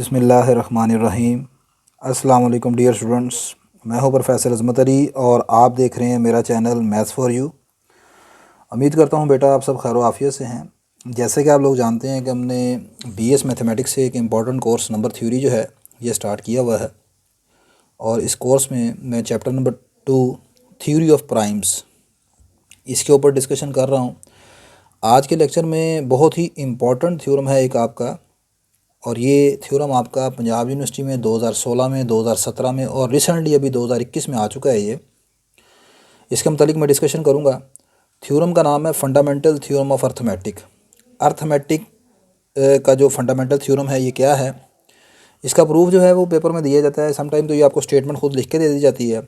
बिस्मिल्लाहिर्रहमानिर्रहीम। अस्सलाम वालेकुम डियर स्टूडेंट्स, मैं हूं प्रोफेसर अज़मत अली और आप देख रहे हैं मेरा चैनल मैथ्स फॉर यू। उम्मीद करता हूं बेटा आप सब खैर आफियत से हैं। जैसे कि आप लोग जानते हैं कि हमने बीएस मैथमेटिक्स से एक इम्पॉर्टेंट कोर्स नंबर थ्योरी जो है ये स्टार्ट किया हुआ है और इस कोर्स में मैं chapter number 2 theory of primes इसके ऊपर डिस्कशन कर रहा हूँ। आज के लेक्चर में बहुत ही इम्पॉर्टेंट थ्योरम है एक आपका, और ये थ्योरम आपका पंजाब यूनिवर्सिटी में 2016 में, 2017 में और रिसेंटली अभी 2021 में आ चुका है। ये इसके मतलब मैं डिस्कशन करूँगा। थ्योरम का नाम है fundamental theorem of arithmetic. Arithmetic का जो फंडामेंटल थ्योरम है ये क्या है, इसका प्रूफ जो है वो पेपर में दिया जाता है। सम टाइम तो ये आपको स्टेटमेंट खुद लिख के दे दी जाती है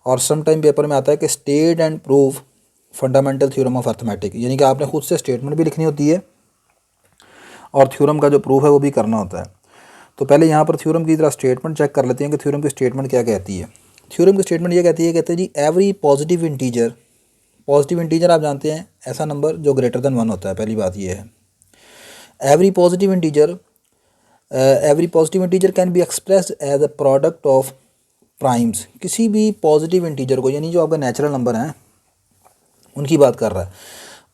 और सम टाइम पेपर में आता है कि state and proof fundamental theorem of arithmetic, यानी कि आपने खुद से स्टेटमेंट भी लिखनी होती है और थ्योरम का जो प्रूफ है वो भी करना होता है। तो पहले यहाँ पर थ्योरम की तरह स्टेटमेंट चेक कर लेते हैं कि थ्योरम की स्टेटमेंट क्या कहती है। थ्योरम की स्टेटमेंट ये कहती है, कहते हैं जी एवरी पॉजिटिव इंटीजर आप जानते हैं ऐसा नंबर जो ग्रेटर देन 1 होता है। पहली बात ये है every positive integer can be expressed as a product of primes. किसी भी पॉजिटिव इंटीजर को, यानी जो आपका नेचुरल नंबर हैं उनकी बात कर रहा है,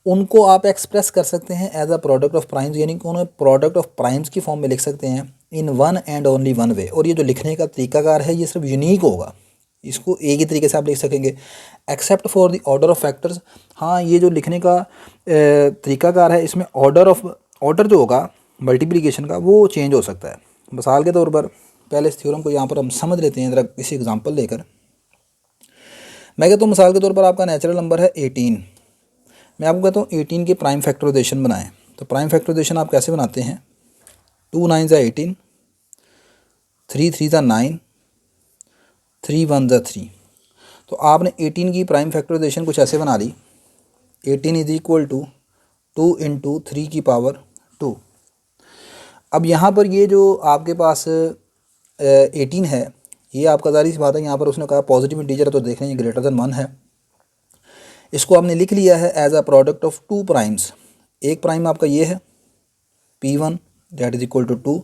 उनको आप एक्सप्रेस कर सकते हैं as a product of primes, यानी कि उन्हें प्रोडक्ट ऑफ प्राइम्स की फॉर्म में लिख सकते हैं in one and only one way. और ये जो लिखने का तरीकाकार है ये सिर्फ यूनिक होगा, इसको एक ही तरीके से आप लिख सकेंगे except for the order of factors. हाँ, ये जो लिखने का तरीकाकार है इसमें ऑर्डर जो होगा मल्टीप्लिकेशन का वो चेंज हो सकता है। मिसाल के तौर पर पहले इस थ्योरम को यहाँ पर हम समझ लेते हैं ज़रा किसी एग्जांपल लेकर। मैं कहता हूँ मिसाल के तौर पर आपका नेचुरल नंबर है 18। मैं आपको कहता हूँ 18 के प्राइम फैक्टराइजेशन बनाएं। तो प्राइम फैक्टराइजेशन आप कैसे बनाते हैं, 2 9 18, 3 3 9, 3 1 3। तो आपने 18 की प्राइम फैक्टराइजेशन कुछ ऐसे बना ली, 18 इज इक्वल टू 2 इंटू 3 की पावर 2। अब यहाँ पर ये जो आपके पास 18 है ये आपका ज़ाहिर सी बात है, यहाँ पर उसने कहा पॉजिटिव इंटीजर है तो देख लें ग्रेटर देन 1 है। इसको आपने लिख लिया है as a product of 2 primes. एक प्राइम आपका ये है P1 that is equal to 2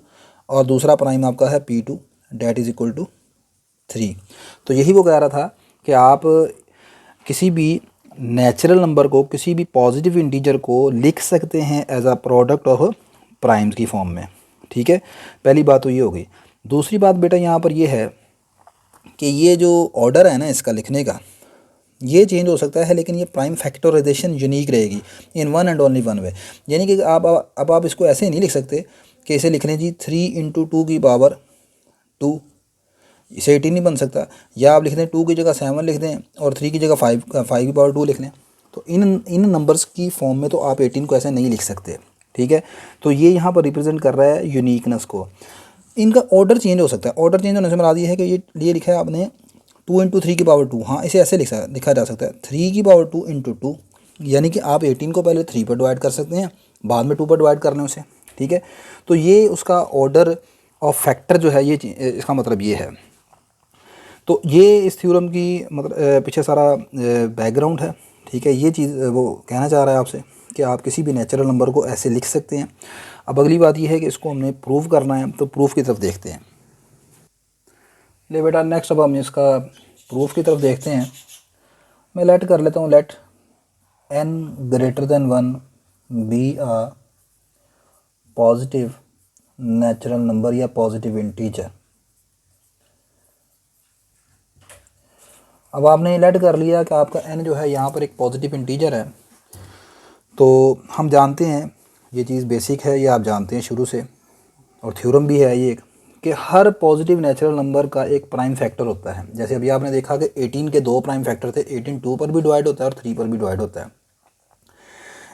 और दूसरा प्राइम आपका है P2 that is equal to 3। तो यही वो कह रहा था कि आप किसी भी नेचुरल नंबर को, किसी भी पॉजिटिव इंटीजर को लिख सकते हैं as a product of primes की फॉर्म में। ठीक है, पहली बात तो ये हो गई। दूसरी बात बेटा यहाँ पर ये है कि ये जो ऑर्डर है ना इसका लिखने का ये चेंज हो सकता है, लेकिन ये प्राइम फैक्टराइजेशन यूनिक रहेगी इन वन एंड ओनली वन वे। यानी कि आप इसको ऐसे नहीं लिख सकते कि इसे लिख लें जी 3 इंटू 2 की पावर 2, इसे 18 नहीं बन सकता। या आप लिख दें 2 की जगह 7 लिख दें और 3 की जगह 5 की पावर 2 लिख लें। तो इन नंबर्स की फॉर्म में तो आप 18 को ऐसे नहीं लिख सकते। ठीक है, तो ये यहाँ पर रिप्रेजेंट कर रहा है यूनिकनेस को। इनका ऑर्डर चेंज हो सकता है। ऑर्डर चेंज होने से मरा ये है कि ये लिखा है आपने 2 इंटू 3 की पावर 2। हाँ, इसे ऐसे लिखा जा सकता है 3 की पावर 2 इंटू 2, यानी कि आप 18 को पहले 3 पर डिवाइड कर सकते हैं, बाद में 2 पर डिवाइड कर लें उसे। ठीक है, तो ये उसका ऑर्डर ऑफ फैक्टर जो है ये इसका मतलब ये है। तो ये इस थ्योरम की मतलब पीछे सारा बैकग्राउंड है। ठीक है, ये चीज़ वो कहना चाह रहा है आपसे कि आप किसी भी नेचुरल नंबर को ऐसे लिख सकते हैं। अब अगली बात ये है कि इसको हमने प्रूव करना है, तो प्रूफ की तरफ देखते हैं। ले बेटा नेक्स्ट अब हम इसका प्रूफ की तरफ देखते हैं। मैं लेट कर लेता हूँ, let n greater than 1 be a positive natural number या पॉजिटिव इंटीजर। अब आपने लेट कर लिया कि आपका n जो है यहाँ पर एक पॉजिटिव इंटीजर है। तो हम जानते हैं ये चीज़ बेसिक है, ये आप जानते हैं शुरू से, और थ्योरम भी है ये कि हर पॉजिटिव नेचुरल नंबर का एक प्राइम फैक्टर होता है। जैसे अभी आपने देखा कि 18 के 2 प्राइम फैक्टर थे, 18 2 पर भी डिवाइड होता है और 3 पर भी डिवाइड होता है।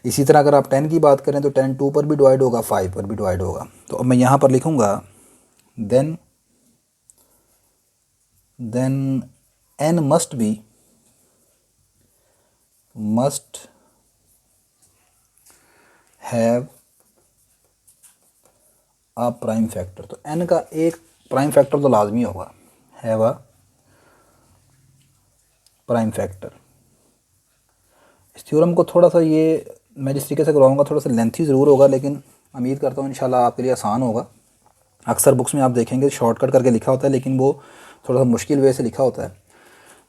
इसी तरह अगर आप 10 की बात करें तो 10 2 पर भी डिवाइड होगा, 5 पर भी डिवाइड होगा। तो अब मैं यहाँ पर लिखूँगा then n must have a prime factor. तो n का एक प्राइम फैक्टर तो लाजमी होगा, हैव अ प्राइम फैक्टर। इस थ्योरम को थोड़ा सा ये मैं जिस तरीके से करवाऊँगा थोड़ा सा लेंथी ज़रूर होगा, लेकिन उम्मीद करता हूँ इंशाल्लाह आपके लिए आसान होगा। अक्सर बुक्स में आप देखेंगे शॉर्टकट करके लिखा होता है, लेकिन वो थोड़ा सा मुश्किल वे से लिखा होता है।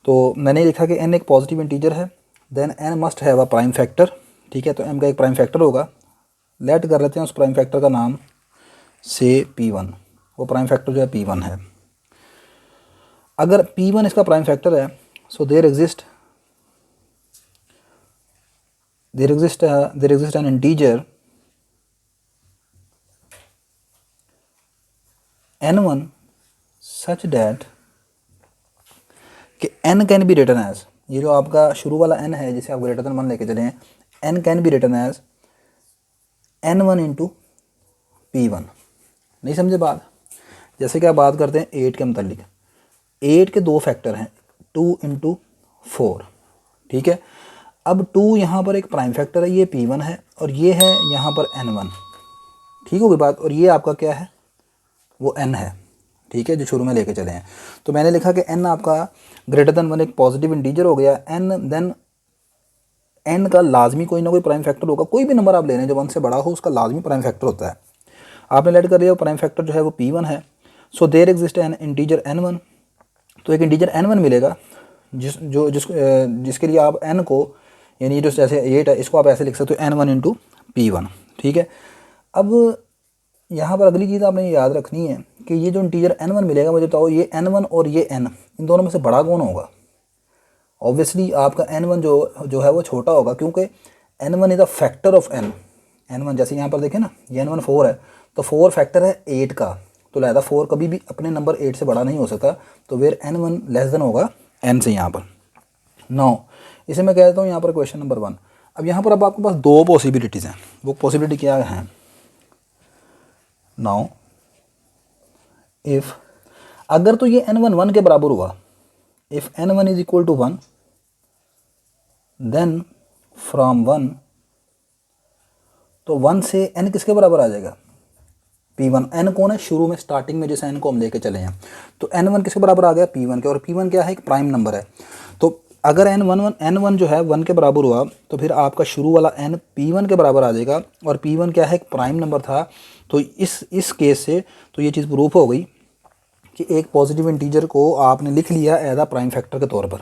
तो मैंने लिखा कि n एक पॉजिटिव इंटीजर है, then n must have a prime factor, ठीक है। तो m का एक प्राइम फैक्टर होगा, लेट कर लेते हैं उस प्राइम फैक्टर का नाम से p1, वो प्राइम फैक्टर जो है p1 है। अगर p1 इसका प्राइम फैक्टर है, so there exist an integer n1 such that कि n can be written as, ये जो आपका शुरू वाला n है जिसे आप ग्रेटर देन 1 लेके चले हैं, n can be written as n1 into p1। नहीं समझे बात? जैसे कि आप बात करते हैं 8 के मतलब, 8 के दो फैक्टर हैं, 2 इंटू 4, ठीक है। अब 2 यहाँ पर एक प्राइम फैक्टर है, ये p1 है, और ये है यहाँ पर n1, ठीक होगी बात। और ये आपका क्या है, वो n है, ठीक है, जो शुरू में लेके चले हैं। तो मैंने लिखा कि n आपका ग्रेटर देन 1 एक पॉजिटिव इंटीजर हो गया, n देन n का लाजमी कोई ना कोई प्राइम फैक्टर होगा, कोई भी नंबर आप ले रहे हैं जो 1 से बड़ा हो उसका लाजमी प्राइम फैक्टर होता है। आपने लेट कर लिया, प्राइम फैक्टर जो है वो p1 है। So there exist an integer n1, तो एक इंटीजर n1 मिलेगा जिसके लिए आप n को, यानी जो जैसे 8 है इसको आप ऐसे लिख सकते हो n1 इंटू p1, ठीक है। अब यहाँ पर अगली चीज़ आपने याद रखनी है कि ये जो इंटीजर n1 मिलेगा, मुझे बताओ ये n1 और ये n, इन दोनों में से बड़ा कौन होगा? ऑब्वियसली आपका n1 जो है वो छोटा होगा, क्योंकि n1 is a factor of n1। जैसे यहाँ पर देखें ना, ये n1 4 है, तो 4 फैक्टर है 8 का, तो लिहाजा 4 कभी भी अपने नंबर 8 से बड़ा नहीं हो सकता, तो वेर n1 लेस देन होगा n से। यहाँ पर 9, इसे मैं कह देता हूँ यहाँ पर क्वेश्चन नंबर 1। अब यहाँ पर अब आपके पास दो पॉसिबिलिटीज़ हैं, वो पॉसिबिलिटी क्या है? नाउ इफ़, अगर तो ये n1 1 के बराबर हुआ, if n1 is equal to 1, then from 1, तो 1 से n किसके बराबर आ जाएगा? p1। n कौन है? शुरू में स्टार्टिंग में जिस n को हम लेके चले हैं, तो n1 किसके बराबर आ गया? p1 के। और p1 क्या है? एक प्राइम नंबर है। तो अगर n1 जो है 1 के बराबर हुआ, तो फिर आपका शुरू वाला n p1 के बराबर आ जाएगा, और p1 क्या है? एक प्राइम नंबर था। तो इस केस से तो ये चीज़ प्रूफ हो गई कि एक पॉजिटिव इंटीजर को आपने लिख लिया एज अ प्राइम फैक्टर के तौर पर,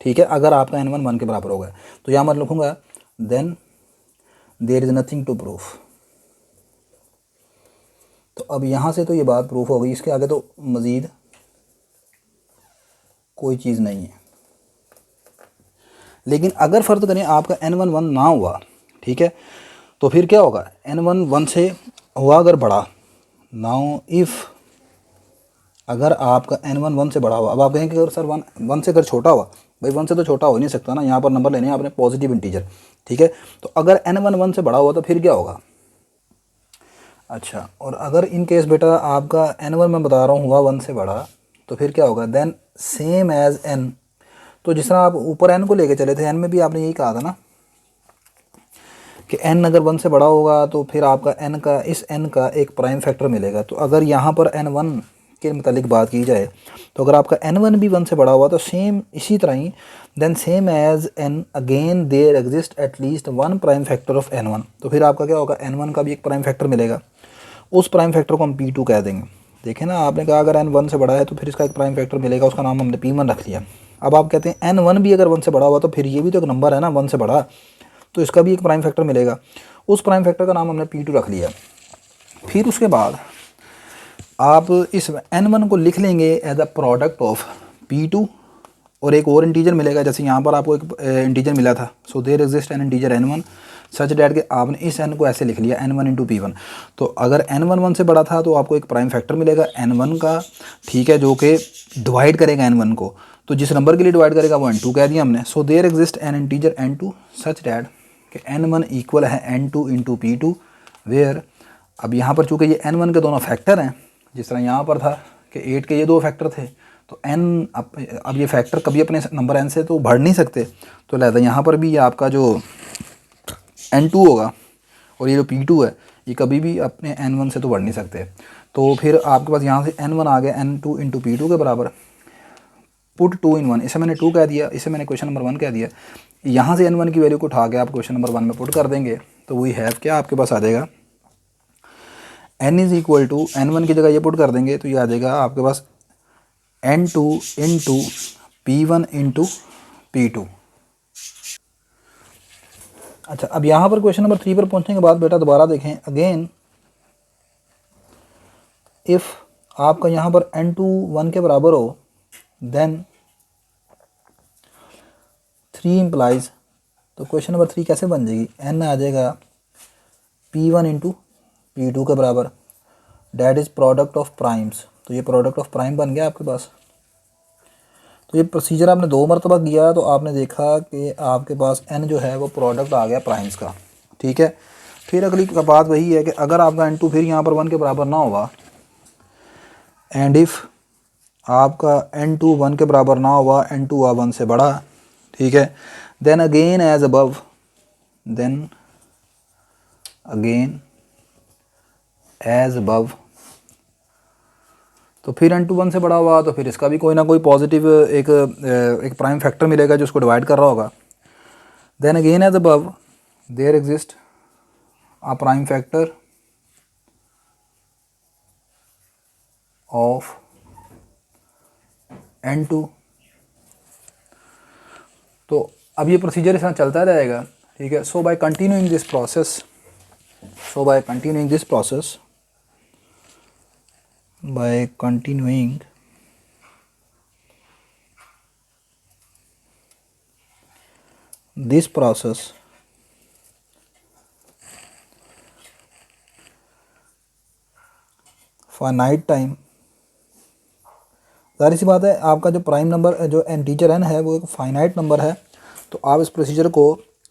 ठीक है। अगर आपका n1 1 के बराबर हो गया, तो यहाँ मैं लिखूँगा then there is nothing to proof. तो अब यहाँ से तो ये बात प्रूफ हो गई, इसके आगे तो मज़ीद कोई चीज़ नहीं है। लेकिन अगर फ़र्ज़ करें आपका n1 1 ना हुआ, ठीक है, तो फिर क्या होगा? n1 1 से हुआ अगर बड़ा, नाउ इफ़ अगर आपका n1 1 से बड़ा हुआ, अब आप कहेंगे अगर सर 1 से अगर छोटा हुआ, भाई 1 से तो छोटा हो ही नहीं सकता ना, यहाँ पर नंबर लेने हैं आपने पॉजिटिव इंटीजर, ठीक है। तो अगर n1 1 से बड़ा हुआ तो फिर क्या होगा? अच्छा, और अगर इन केस बेटा आपका n1 मैं बता रहा हूँ हुआ 1 से बड़ा, तो फिर क्या होगा? Then same as n। तो जिस तरह आप ऊपर n को लेके चले थे, n में भी आपने यही कहा था ना कि n अगर 1 से बड़ा होगा तो फिर आपका n का, इस n का एक प्राइम फैक्टर मिलेगा। तो अगर यहाँ पर n1 के मतलब बात की जाए, तो अगर आपका n1 भी 1 से बड़ा हुआ, तो सेम इसी तरह ही then same as n again there exist at least 1 prime factor of n1। तो फिर आपका क्या होगा? n1 का भी एक प्राइम फैक्टर मिलेगा, उस प्राइम फैक्टर को हम p2 कह देंगे। देखें ना, आपने कहा अगर n 1 से बड़ा है तो फिर इसका एक प्राइम फैक्टर मिलेगा, उसका नाम हमने p1 रख लिया। अब आप कहते हैं n1 भी अगर 1 से बड़ा हुआ, तो फिर ये भी तो एक नंबर है ना 1 से बड़ा, तो इसका भी एक प्राइम फैक्टर मिलेगा, उस प्राइम फैक्टर का नाम हमने p2 रख लिया। फिर उसके बाद आप इस n1 को लिख लेंगे as a product of p2 और एक और इंटीजर मिलेगा। जैसे यहाँ पर आपको एक इंटीजर मिला था, so there exist an integer n1 such that के आपने इस n को ऐसे लिख लिया n1 इंटू p1। तो अगर n1 1 से बड़ा था तो आपको एक प्राइम फैक्टर मिलेगा n1 का, ठीक है, जो कि डिवाइड करेगा n1 को। तो जिस नंबर के लिए डिवाइड करेगा वो n2 कह दिया हमने। So there exist an integer n2 such that कि n1 इक्वल है n2 इंटू p2, वेयर अब यहाँ पर चूँकि ये n1 के दोनों फैक्टर हैं, जिस तरह यहाँ पर था कि 8 के ये दो फैक्टर थे, तो n अब ये फैक्टर कभी अपने नंबर n से तो बढ़ नहीं सकते, तो लिहाजा यहाँ पर भी ये आपका जो n2 होगा और ये जो p2 है ये कभी भी अपने n1 से तो बढ़ नहीं सकते। तो फिर आपके पास यहाँ से n1 आ गया n2 इंटू p2 के बराबर, पुट 2 इन 1, इसे मैंने 2 कह दिया, इसे मैंने क्वेश्चन नंबर 1 कह दिया। यहाँ से n1 की वैल्यू को उठा के आप क्वेश्चन नंबर 1 में पुट कर देंगे, तो वही हैव क्या आपके पास आ जाएगा n is equal to n1 की जगह ये पुट कर देंगे तो ये आ जाएगा आपके पास n2 into P1 into P2। अच्छा, अब यहाँ पर क्वेश्चन नंबर 3 पर पहुँचने के बाद बेटा दोबारा देखें अगेन, इफ़ आपका यहाँ पर n2 1 के बराबर हो देन 3 इम्प्लाइज, तो क्वेश्चन नंबर 3 कैसे बन जाएगी, n आ जाएगा P1 इंटू P2 के बराबर, that is product of primes. तो ये प्रोडक्ट ऑफ प्राइम बन गया आपके पास। तो ये प्रोसीजर आपने 2 मरतबा किया तो आपने देखा कि आपके पास n जो है वो प्रोडक्ट आ गया प्राइम्स का। ठीक है, फिर अगली बात वही है कि अगर आपका n2 फिर यहाँ पर 1 के बराबर ना होगा, एंड इफ़ आपका n2 1 के बराबर ना हुआ, n2 हुआ 1 से बड़ा, ठीक है, then again as above, then again as above, तो फिर n2 1 से बड़ा हुआ तो फिर इसका भी कोई ना कोई पॉजिटिव एक प्राइम फैक्टर मिलेगा जो उसको डिवाइड कर रहा होगा। Then again as above there exist a prime factor of n2। तो अब ये प्रोसीजर इस तरह चलता रहेगा। ठीक है, so by continuing this process, by continuing this process finite time, ज़ाहिर सी बात है आपका जो प्राइम नंबर जो इंटीजर n है वो एक फाइनाइट नंबर है, तो आप इस प्रोसीजर को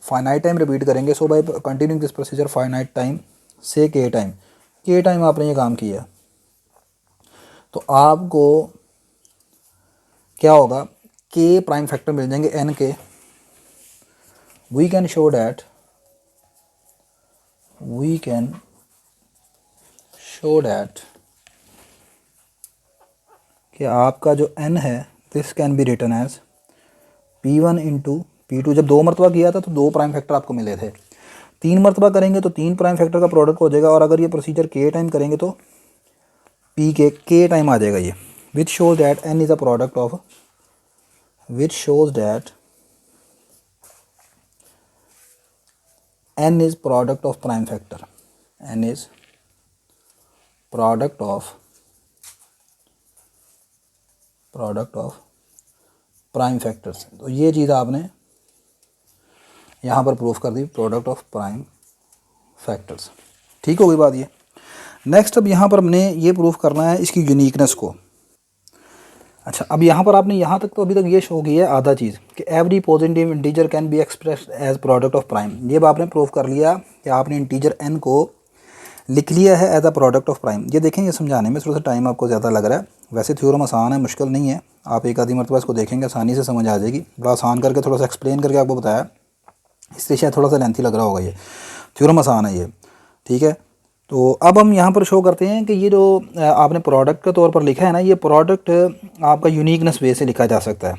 फाइनाइट टाइम रिपीट करेंगे। So by continuing this procedure finite time से के टाइम आपने ये काम किया तो आपको क्या होगा, के प्राइम फैक्टर मिल जाएंगे n के। वी कैन शो डैट कि आपका जो n है this can be written as P1 into P2। जब 2 मरतबा किया था तो 2 प्राइम फैक्टर आपको मिले थे, 3 मरतबा करेंगे तो 3 प्राइम फैक्टर का प्रोडक्ट हो जाएगा, और अगर ये प्रोसीजर के टाइम करेंगे तो P के टाइम आ जाएगा ये, which shows that n is a product of, which shows that n is product of prime factor, n is product of prime factors. तो ये चीज़ आपने यहाँ पर प्रूफ कर दी, प्रोडक्ट ऑफ प्राइम फैक्टर्स। ठीक हो गई बात ये। नेक्स्ट अब यहाँ पर हमने ये प्रूफ करना है इसकी यूनिकनेस को। अच्छा, अब यहाँ पर आपने यहाँ तक तो अभी तक ये शो किया है आधा चीज़ कि every positive integer can be expressed as product of prime. ये आपने प्रूफ कर लिया कि आपने इंटीजर n को लिख लिया है as a product of prime. ये देखें, ये समझाने में थोड़ा सा टाइम आपको ज़्यादा लग रहा है, वैसे थ्योरम आसान है, मुश्किल नहीं है, आप एक आधी मरतबा इसको देखेंगे आसानी से समझ आ जाएगी। बड़ा आसान करके थोड़ा सा एक्सप्लेन करके आपको बताया, इसलिए शायद थोड़ा सा लेंथी लग रहा होगा। ये थ्योरम आसान है ये। ठीक है, तो अब हम यहाँ पर शो करते हैं कि ये जो आपने प्रोडक्ट के तौर पर लिखा है ना, ये प्रोडक्ट आपका यूनिकनेस वे से लिखा जा सकता है।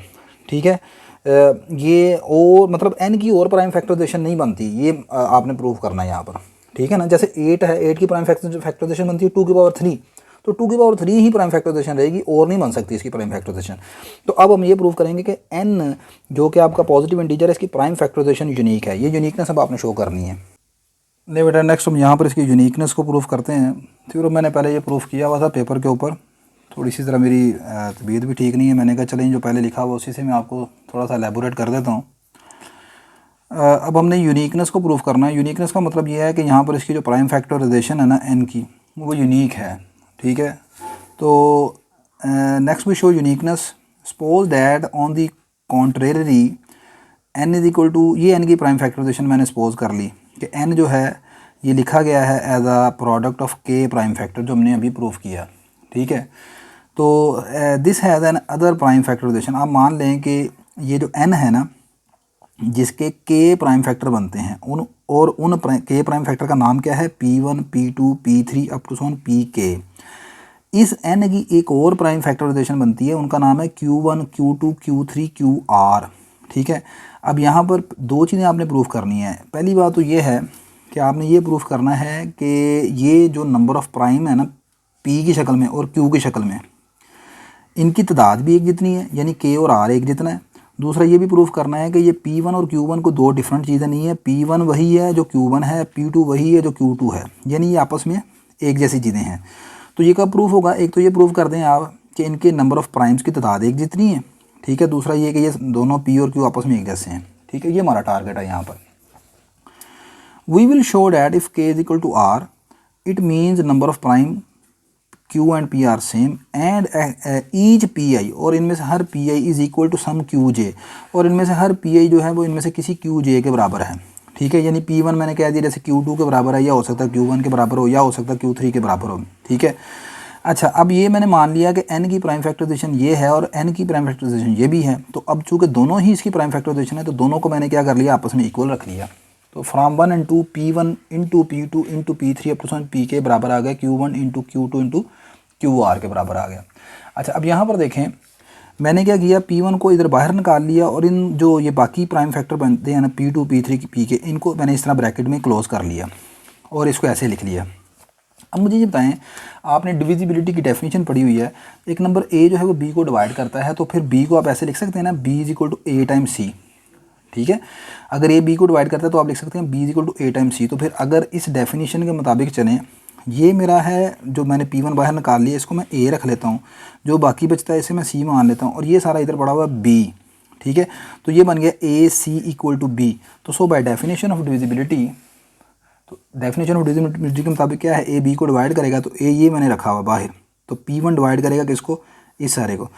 ठीक है, ये और मतलब n की और प्राइम फैक्टराइजेशन नहीं बनती, ये आपने प्रूव करना है यहाँ पर। ठीक है ना, जैसे 8 है, 8 की प्राइम फैक्टराइजेशन बनती है 2 की पावर 3, तो 2 की पावर 3 ही प्राइम फैक्टराइजेशन रहेगी और नहीं बन सकती इसकी प्राइम फैक्टराइजेशन। तो अब हम ये प्रूव करेंगे कि n जो कि आपका पॉजिटिव इंटीजर है इसकी प्राइम फैक्टराइजेशन यूनिक है। ये यूनिकनेस अब आपने शो करनी है। नहीं बेटा, नेक्स्ट हम यहाँ पर इसकी यूनिकनेस को प्रूफ करते हैं। थ्योरम मैंने पहले ये प्रूफ किया हुआ था पेपर के ऊपर, थोड़ी सी ज़रा मेरी तबीयत भी ठीक नहीं है, मैंने कहा चलें जो पहले लिखा हुआ उसी से मैं आपको थोड़ा सा एलेबोरेट कर देता हूँ। अब हमने यूनिकनेस को प्रूफ करना है। यूनिकनेस का मतलब ये है कि यहाँ पर इसकी जो प्राइम फैक्टराइजेशन है ना n की, वो यूनिक है। ठीक है, तो next we show uniqueness. Suppose that on the contrary n is equal to, ये n की प्राइम फैक्टराइजेशन मैंने सपोज कर ली कि n जो है ये लिखा गया है as a product of k prime factor, जो हमने अभी प्रूफ किया। ठीक है, तो this has another prime factorisation. आप मान लें कि ये जो n है ना, जिसके k प्राइम फैक्टर बनते हैं, उन k प्राइम फैक्टर का नाम क्या है, P1 P2 P3 up to so on Pk। इस n की एक और प्राइम फैक्टराइजेशन बनती है, उनका नाम है Q1 Q2 Q3 QR। ठीक है, अब यहाँ पर 2 चीज़ें आपने प्रूफ करनी है। पहली बात तो ये है कि आपने ये प्रूफ करना है कि ये जो नंबर ऑफ़ प्राइम है ना P की शक्ल में और Q की शक्ल में, इनकी तादाद भी एक जितनी है, यानी K और R एक जितना है। दूसरा ये भी प्रूफ करना है कि ये P1 और Q1 को दो डिफरेंट चीज़ें नहीं है, P1 वही है जो Q1 है, P2 वही है जो Q2 है, यानी ये आपस में एक जैसी चीज़ें हैं। तो ये कब प्रूफ होगा? एक तो ये प्रूफ कर दें आप कि इनके नंबर ऑफ़ प्राइम्स की तादाद एक जितनी है, ठीक है। दूसरा ये कि ये दोनों P और Q आपस में एक जैसे हैं, ठीक है। ये हमारा टारगेट है यहाँ पर। We will show that if K is equal to R, it means number of prime Q and P are same and each Pi और इनमें से हर Pi is equal to some Qj और इनमें से हर Pi जो है वो इनमें से किसी Qj के बराबर है, ठीक है। यानी P1 मैंने कह दिया जैसे Q2 के बराबर है, या हो सकता है Q1 के बराबर हो, या हो सकता है Q3 के बराबर हो, ठीक है। अच्छा, अब ये मैंने मान लिया कि n की प्राइम फैक्टराइजेशन ये है और n की प्राइम फैक्टराइजेशन ये भी है, तो अब चूँकि दोनों ही इसकी प्राइम फैक्टराइजेशन है तो दोनों को मैंने क्या कर लिया, आपस में इक्वल रख लिया। तो from 1 and 2 P1 into P2 into P3 up to P के बराबर आ गया Q1 into Q2 into QR के बराबर आ गया। अच्छा, अब यहाँ पर देखें मैंने क्या किया, P1 को इधर बाहर निकाल लिया और इन जो ये बाकी प्राइम फैक्टर बनते हैं ना P2 P3 P के, इनको मैंने इस तरह ब्रैकेट में क्लोज कर लिया और इसको ऐसे लिख लिया। अब मुझे ये बताएं, आपने डिविजिबिलिटी की डेफिनेशन पढ़ी हुई है, एक नंबर A जो है वो B को डिवाइड करता है, तो फिर B को आप ऐसे लिख सकते हैं ना, B is equal to A times C, ठीक है। अगर A B को डिवाइड करता है तो आप लिख सकते हैं B is equal to A times C। तो फिर अगर इस डेफिनेशन के मुताबिक चलें, ये मेरा है जो मैंने P1 बाहर निकाल लिया, इसको मैं A रख लेता हूँ, जो बाकी बचता है इसे मैं C मान लेता हूँ, और ये सारा इधर पड़ा हुआ B, ठीक है। तो ये बन गया A C equal to B। तो so by definition of divisibility, तो डेफिनेशन ऑफ डिविजिबिलिटी के मुताबिक क्या है, A B को डिवाइड करेगा तो A ये मैंने रखा हुआ बाहर, तो P1 डिवाइड करेगा किसको, इस सारे को।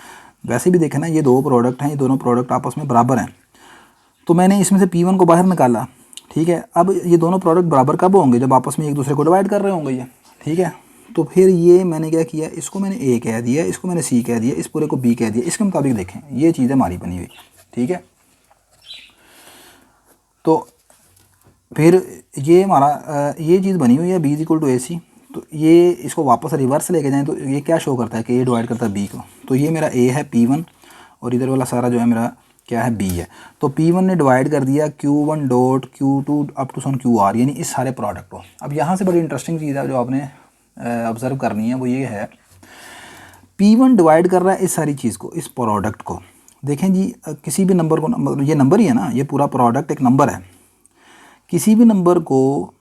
वैसे भी देखें ना, ये दो प्रोडक्ट हैं, ये दोनों प्रोडक्ट आपस में बराबर हैं, तो मैंने इसमें से P1 को बाहर निकाला, ठीक है। अब ये दोनों प्रोडक्ट बराबर कब होंगे, जब आपस में एक दूसरे को डिवाइड कर रहे होंगे ये, ठीक है। तो फिर ये मैंने क्या किया, इसको मैंने A कह दिया, इसको मैंने C कह दिया, इस पूरे को B कह दिया। इसके मुताबिक देखें ये चीज़ हमारी बनी हुई, ठीक है। तो फिर ये हमारा ये चीज़ बनी हुई है B is equal to AC। तो ये इसको वापस रिवर्स लेके जाएँ तो ये क्या शो करता है कि A डिवाइड करता है B को। तो ये मेरा A है P1 और इधर वाला सारा जो है मेरा क्या है, B है। तो P1 ने डिवाइड कर दिया Q1 dot Q2 up to so on QR, यानी इस सारे प्रोडक्ट को। अब यहाँ से बड़ी इंटरेस्टिंग चीज़ है जो आपने ऑब्ज़र्व करनी है, वो ये है P1 डिवाइड कर रहा है इस सारी चीज़ को, इस प्रोडक्ट को। देखें जी, किसी भी नंबर को, मतलब ये नंबर ही है ना, ये पूरा प्रोडक्ट एक नंबर है, किसी भी नंबर को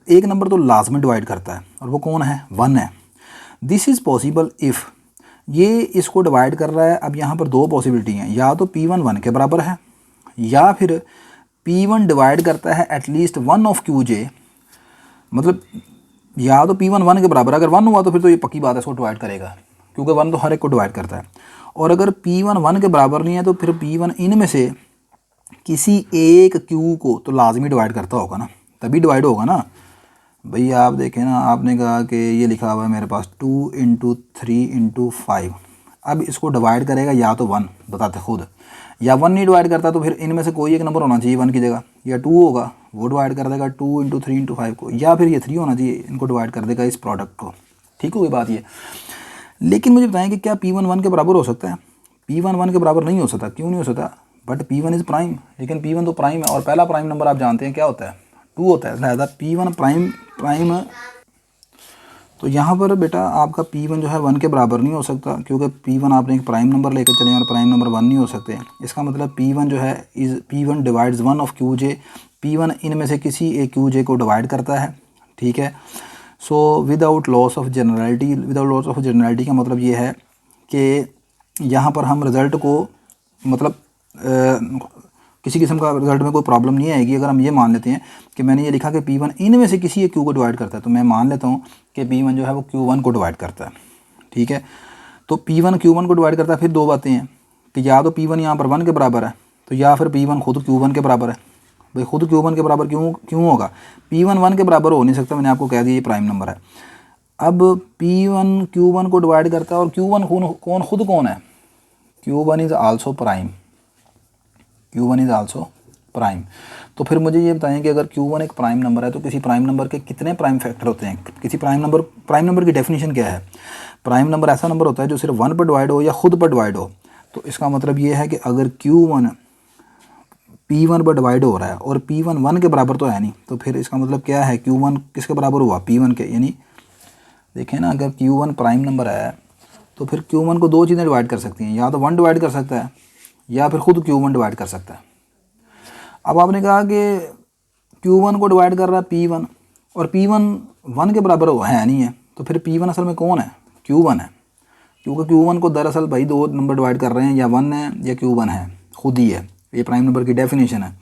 एक नंबर तो लाजमी डिवाइड करता है, और वो कौन है, 1 है। दिस इज़ पॉसिबल इफ़ ये इसको डिवाइड कर रहा है। अब यहाँ पर दो पॉसिबिलिटी हैं, या तो P1 1 के बराबर है, या फिर P1 डिवाइड करता है एटलीस्ट 1 ऑफ QJ, मतलब या तो P1 1 के बराबर, अगर 1 हुआ तो फिर तो ये पक्की बात है इसको डिवाइड करेगा, क्योंकि 1 तो हर एक को डिवाइड करता है। और अगर P1 1 के बराबर नहीं है तो फिर P1 इनमें से किसी एक Q को तो लाजमी डिवाइड करता होगा ना, तभी डिवाइड होगा ना भाई। आप देखें ना, आपने कहा कि ये लिखा हुआ है मेरे पास 2 इंटू 3 इंटू 5। अब इसको डिवाइड करेगा या तो 1, बताते खुद, या 1 नहीं डिवाइड करता तो फिर इनमें से कोई एक नंबर होना चाहिए 1 की जगह, या 2 होगा, वो डिवाइड कर देगा 2 इंटू 3 इंटू 5 को, या फिर ये 3 होना चाहिए, इनको डिवाइड कर देगा इस प्रोडक्ट को। ठीक होगी बात ये। लेकिन मुझे बताएं कि क्या P1 1 के बराबर हो सकता है? P1 1 के बराबर नहीं हो सकता। क्यों नहीं हो सकता? बट P1 इज़ प्राइम, लेकिन P1 तो प्राइम है, और पहला प्राइम नंबर आप जानते हैं क्या होता है, 2 होता है। लिहाजा P1 प्राइम तो यहाँ पर बेटा आपका P1 जो है 1 के बराबर नहीं हो सकता, क्योंकि P1 आपने एक प्राइम नंबर लेकर चले और प्राइम नंबर 1 नहीं हो सकते। इसका मतलब P1 जो है is P1 divides 1 of QJ। P1 इनमें से किसी एक QJ को डिवाइड करता है, ठीक है। So without loss of generality, without loss of generality का मतलब ये है कि यहाँ पर हम रिज़ल्ट को मतलब किसी किस्म का रिजल्ट में कोई प्रॉब्लम नहीं आएगी अगर हम ये मान लेते हैं कि मैंने ये लिखा कि P1 इनमें से किसी एक Q को डिवाइड करता है, तो मैं मान लेता हूँ कि P1 जो है वो Q1 को डिवाइड करता है, ठीक है। तो P1 Q1 को डिवाइड करता है। फिर दो बातें हैं कि या तो P1 यहाँ पर 1 के बराबर है, तो या फिर P1 खुद Q1 के बराबर है। भाई खुद Q1 के बराबर क्यों होगा? P1 1 के बराबर हो नहीं सकता, मैंने आपको कह दिया ये प्राइम नंबर है। अब P1 Q1 को डिवाइड करता है, और Q1 खुद कौन है? Q1 is also prime, Q1 is also prime. तो फिर मुझे ये बताएं कि अगर Q1 एक प्राइम नंबर है तो किसी प्राइम नंबर के कितने प्राइम फैक्टर होते हैं? किसी प्राइम नंबर की डेफिनेशन क्या है? प्राइम नंबर ऐसा नंबर होता है जो सिर्फ 1 पर डिवाइड हो या खुद पर डिवाइड हो। तो इसका मतलब ये है कि अगर Q1 P1 पर डिवाइड हो रहा है और P1 1 के बराबर तो है नहीं, तो फिर इसका मतलब क्या है, Q1 किसके बराबर हुआ, P1 के। यानी देखें ना, अगर Q1 प्राइम नंबर है तो फिर Q1 को दो चीज़ें डिवाइड कर सकती हैं, या तो 1 डिवाइड कर सकता है या फिर खुद Q1 डिवाइड कर सकता है। अब आपने कहा कि Q1 को डिवाइड कर रहा है P1 और P1 1 के बराबर है नहीं है, तो फिर P1 असल में कौन है, Q1 है। क्योंकि Q1 को दरअसल भाई दो नंबर डिवाइड कर रहे हैं, या 1 है या Q1 है, खुद ही है, ये प्राइम नंबर की डेफिनेशन है।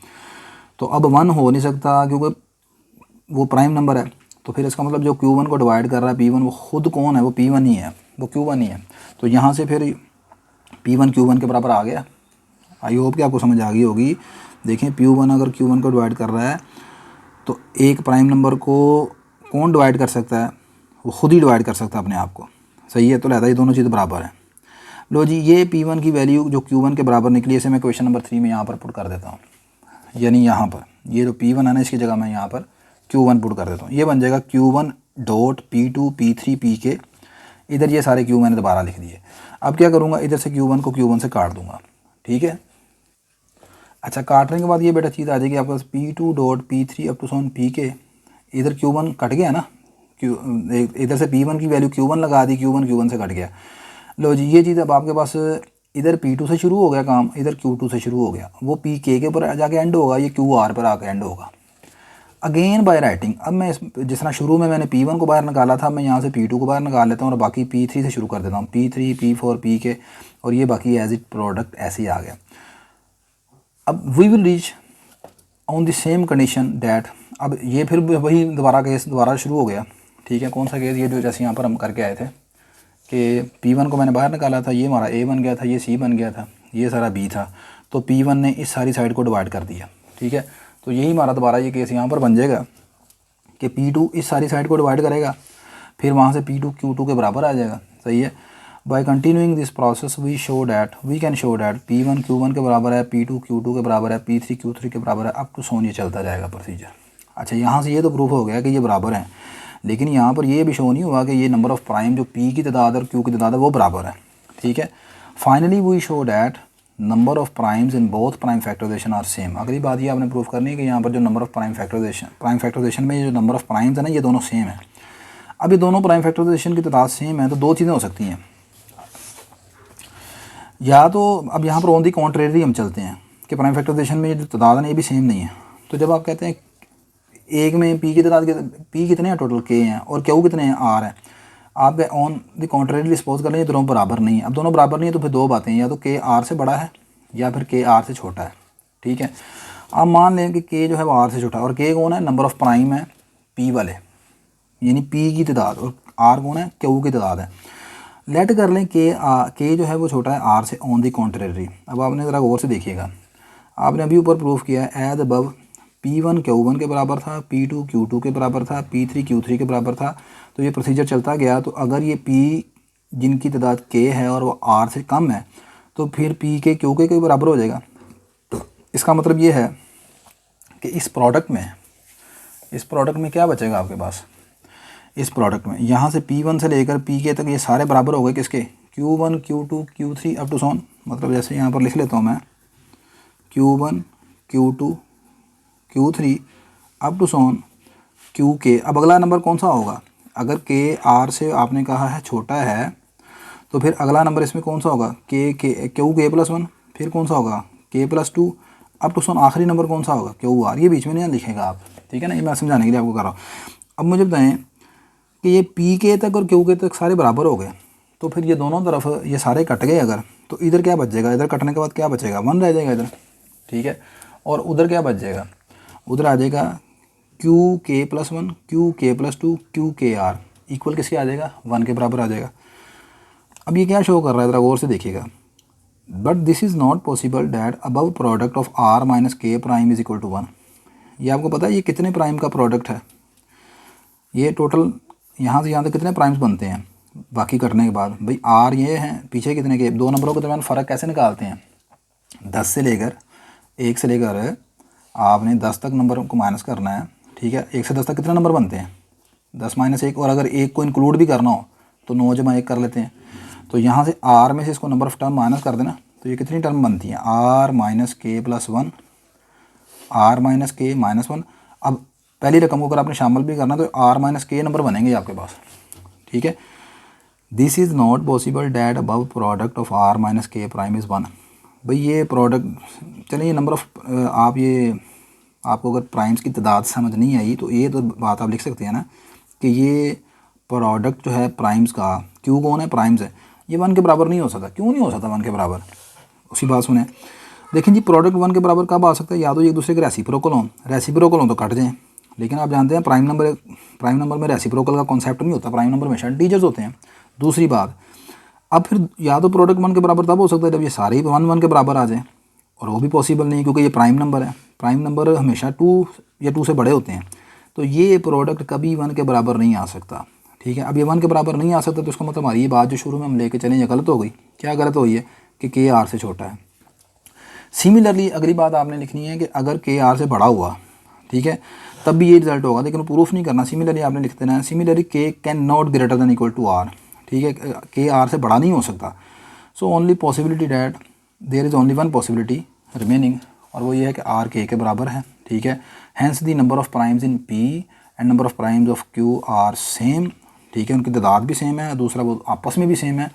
तो अब 1 हो नहीं सकता क्योंकि वो प्राइम नंबर है, तो फिर इसका मतलब जो Q1 को डिवाइड कर रहा है P1 वो खुद कौन है, वो P1 ही है, वो Q1 ही है। तो यहाँ से फिर P1 Q1 के बराबर आ गया। आई होप कि आपको समझ आ गई होगी। देखें P1 अगर Q1 को डिवाइड कर रहा है तो एक प्राइम नंबर को कौन डिवाइड कर सकता है, वो खुद ही डिवाइड कर सकता है अपने आप को, सही है। तो लिहाजा ये दोनों चीज़ें बराबर हैं। लो जी, ये P1 की वैल्यू जो Q1 के बराबर निकली, इसे मैं क्वेश्चन नंबर 3 में यहाँ पर पुट कर देता हूँ। यानी यहाँ पर ये जो P1 है ना, इसकी जगह मैं यहाँ पर Q1 पुट कर देता हूँ। ये बन जाएगा Q1 dot P2 P3 Pk। इधर ये सारे Q मैंने दोबारा लिख दिए। अब क्या करूँगा, इधर से Q1 को Q1 से काट दूँगा, ठीक है। अच्छा, काटने के बाद ये बेटा चीज़ आ जाएगी आपके पास P2 dot P3 up to so on Pk। इधर Q1 कट गया ना, इधर से P1 की वैल्यू Q1 लगा दी, Q1 से कट गया। लो जी, ये चीज़ अब आपके पास इधर P2 से शुरू हो गया काम, इधर Q2 से शुरू हो गया, वो Pk के ऊपर जाके एंड होगा, ये QR पर आकर एंड होगा। अगेन बाय राइटिंग, अब मैं जिस तरह शुरू में मैंने P1 को बाहर निकाला था, मैं यहाँ से P2 को बाहर निकाल लेता हूँ और बाकी P3 से शुरू कर देता हूँ, P3 P4 Pk, और ये बाकी एज इट प्रोडक्ट ऐसे ही आ गया। अब we will reach on the same condition that, अब ये फिर वही दोबारा केस दोबारा शुरू हो गया, ठीक है। कौन सा केस, ये जो जैसे यहाँ पर हम करके आए थे कि P1 को मैंने बाहर निकाला था, ये हमारा A बन गया था, ये C बन गया था, ये सारा B था, तो P1 ने इस सारी साइड को डिवाइड कर दिया, ठीक है। तो यही हमारा दोबारा ये केस यहाँ पर बन जाएगा कि P2 इस सारी साइड को डिवाइड करेगा, फिर वहाँ से P2 Q2 के बराबर आ जाएगा, सही है। By continuing this process we can show that P1 Q1 के बराबर है, P2 Q2 के बराबर है, P3 Q3 के बराबर है, अप टू सोन ये चलता जाएगा प्रोसीजर। अच्छा, यहाँ से ये तो प्रूफ हो गया कि ये बराबर हैं, लेकिन यहाँ पर ये भी शो नहीं हुआ कि ये नंबर ऑफ़ प्राइम जो P की तादाद और Q की तादाद है वो बराबर है, ठीक है। Finally we show that number of primes in both prime factorization are same. अगली बात ये आपने प्रूफ करनी है कि यहाँ पर जो नंबर ऑफ़ प्राइम फैक्टराइजेशन में जो नंबर ऑफ़ प्राइम्स है ना, ये दोनों सेम है। अब ये दोनों प्राइम फैक्टराइजेशन की तादाद सेम है, तो दो चीज़ें हो सकती हैं, या तो अब यहाँ पर ऑन दी कॉन्ट्रेरी हम चलते हैं कि प्राइम फैक्टराइजेशन में जो तादाद है ये भी सेम नहीं है। तो जब आप कहते हैं एक में P की तादाद P कितने हैं टोटल, K हैं, और Q कितने हैं, R है, आप ऑन दी कॉन्ट्रेरी सपोज कर लें दोनों बराबर नहीं है। अब दोनों बराबर नहीं है तो फिर दो बातें, या तो K R से बड़ा है या फिर K R से छोटा है, ठीक है। आप मान लें कि K जो है वो R से छोटा है, और K कौन है, नंबर ऑफ़ प्राइम है P वाले, यानी P की तादाद, और R कौन है, Q की तादाद है। लेट कर लें K जो है वो छोटा है R से ऑन दी कॉन्ट्रेरी। अब आपने ज़रा गौर से देखिएगा, आपने अभी ऊपर प्रूफ किया है एज अबव P1 Q1 के बराबर था, P2 Q2 के बराबर था, P3 Q3 के बराबर था, तो ये प्रोसीजर चलता गया। तो अगर ये P जिनकी तादाद K है और वो R से कम है तो फिर P के Q के बराबर हो जाएगा। तो इसका मतलब ये है कि इस प्रोडक्ट में क्या बचेगा आपके पास, इस प्रोडक्ट में यहाँ से P1 से लेकर Pk तक ये सारे बराबर हो गए किसके, Q1 Q2 Q3 up to सोन। मतलब जैसे यहाँ पर लिख लेता हूँ मैं Q1 Q2 Q3 up to Son Qk। अब अगला नंबर कौन सा होगा, अगर K R से आपने कहा है छोटा है तो फिर अगला नंबर इसमें कौन सा होगा, Qk प्लस 1, फिर कौन सा होगा K प्लस 2 अप टू सोन आखिरी नंबर कौन सा होगा QR। ये बीच में नहीं लिखेगा आप, ठीक है ना, ये मैं समझाने के लिए आपको कर रहा हूँ। अब मुझे बताएं कि ये Pk तक और Qk तक सारे बराबर हो गए, तो फिर ये दोनों तरफ ये सारे कट गए अगर, तो इधर क्या बच जाएगा, इधर कटने के बाद क्या बचेगा, 1 रह जाएगा इधर, ठीक है। और उधर क्या बच जाएगा, उधर आ जाएगा Qk plus 1 Qk plus 2 QKR equal किसके आ जाएगा, 1 के बराबर आ जाएगा। अब ये क्या शो कर रहा है ज़रा गौर से देखिएगा, but this is not possible that above product of R minus K prime is equal to 1। ये आपको पता है ये कितने प्राइम का प्रोडक्ट है, ये टोटल यहाँ से यहाँ तक कितने प्राइम्स बनते हैं बाकी करने के बाद। भाई R ये हैं, पीछे कितने के, दो नंबरों के दरमियान फ़र्क कैसे निकालते हैं, 10 से लेकर 1 से लेकर आपने 10 तक नंबर को माइनस करना है, ठीक है। 1 से 10 तक कितने नंबर बनते हैं, 10 माइनस 1, और अगर 1 को इंक्लूड भी करना हो तो 9 जमा 1 कर लेते हैं। तो यहाँ से R में से इसको नंबर ऑफ टर्म माइनस कर देना, तो ये कितनी टर्म बनती हैं, R minus K plus 1 R minus K minus one. अब पहली रकम को अगर आपने शामिल भी करना तो आर माइनस के नंबर बनेंगे आपके पास, ठीक है। This is not possible that above product of R minus K prime is one. भाई ये प्रोडक्ट, चलिए ये नंबर ऑफ आप ये आपको अगर प्राइम्स की तादाद समझ नहीं आई तो ये तो बात आप लिख सकते हैं ना कि ये प्रोडक्ट जो है प्राइम्स का, क्यू कौन है, प्राइम्स है, ये वन के बराबर नहीं हो सकता। क्यों नहीं हो सकता वन के बराबर? उसी बात सुने, देखें जी, प्रोडक्ट वन के बराबर कब आ सकता है? या तो एक दूसरे के रेसिप्रोकल हों, रेसिप्रोकल हों तो कट जाएँ। लेकिन आप जानते हैं प्राइम नंबर में रेसिप्रोकल का कॉन्सेप्ट नहीं होता, प्राइम नंबर हमेशा इंटीजर्स होते हैं। दूसरी बात, अब फिर या तो प्रोडक्ट वन के बराबर तब हो सकता है जब ये सारे ही वन वन के बराबर आ जाएँ, और वो भी पॉसिबल नहीं क्योंकि ये प्राइम नंबर है। प्राइम नंबर हमेशा टू या टू से बड़े होते हैं, तो ये प्रोडक्ट कभी वन के बराबर नहीं आ सकता, ठीक है। अब ये वन के बराबर नहीं आ सकता तो इसका मतलब हमारी ये बात जो शुरू में हम लेके चलें ये गलत हो गई। क्या गलत हुई है? कि के आर से छोटा है। सिमिलरली अगली बात आपने लिखनी है कि अगर के आर से बड़ा हुआ, ठीक है, तब भी ये रिजल्ट होगा, लेकिन प्रूफ नहीं करना। सिमिलरली आपने लिख देना है similarly K can not greater than equal to R, ठीक है, के आर से बड़ा नहीं हो सकता। So only possibility that there is only one possibility remaining, और वो ये है कि आर के बराबर है, ठीक है। Hence the number of primes in P and number of primes of Q are same, ठीक है, उनकी तादाद भी सेम है, दूसरा वो आपस में भी सेम है,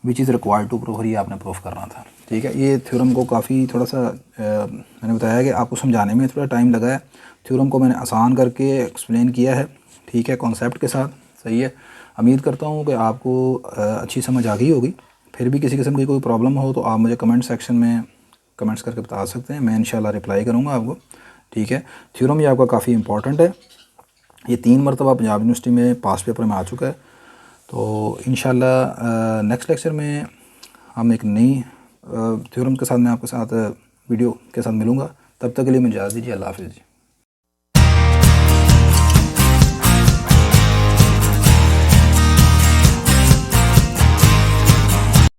which is required to proof, ये आपने प्रूफ करना था, ठीक है। ये थ्योरम को काफ़ी थोड़ा सा मैंने बताया कि आपको समझाने में थोड़ा टाइम लगा है। थ्योरम को मैंने आसान करके एक्सप्लेन किया है, ठीक है, कॉन्सेप्ट के साथ, सही है। उम्मीद करता हूँ कि आपको अच्छी समझ आ गई होगी। फिर भी किसी किस्म की कोई प्रॉब्लम हो तो आप मुझे कमेंट सेक्शन में कमेंट्स करके बता सकते हैं, मैं इंशाल्लाह रिप्लाई करूँगा आपको, ठीक है। थ्योरम ये आपका काफ़ी इंपॉर्टेंट है, ये 3 मरतबा पंजाब यूनिवर्सिटी में पास पेपर में आ चुका है। तो इंशाल्लाह नेक्स्ट लेक्चर में हम एक नई थ्योरम के साथ मैं आपके साथ वीडियो के साथ मिलूँगा। तब तक के लिए मुझे इजाज़त दीजिए। अल्लाह हाफ़िज़।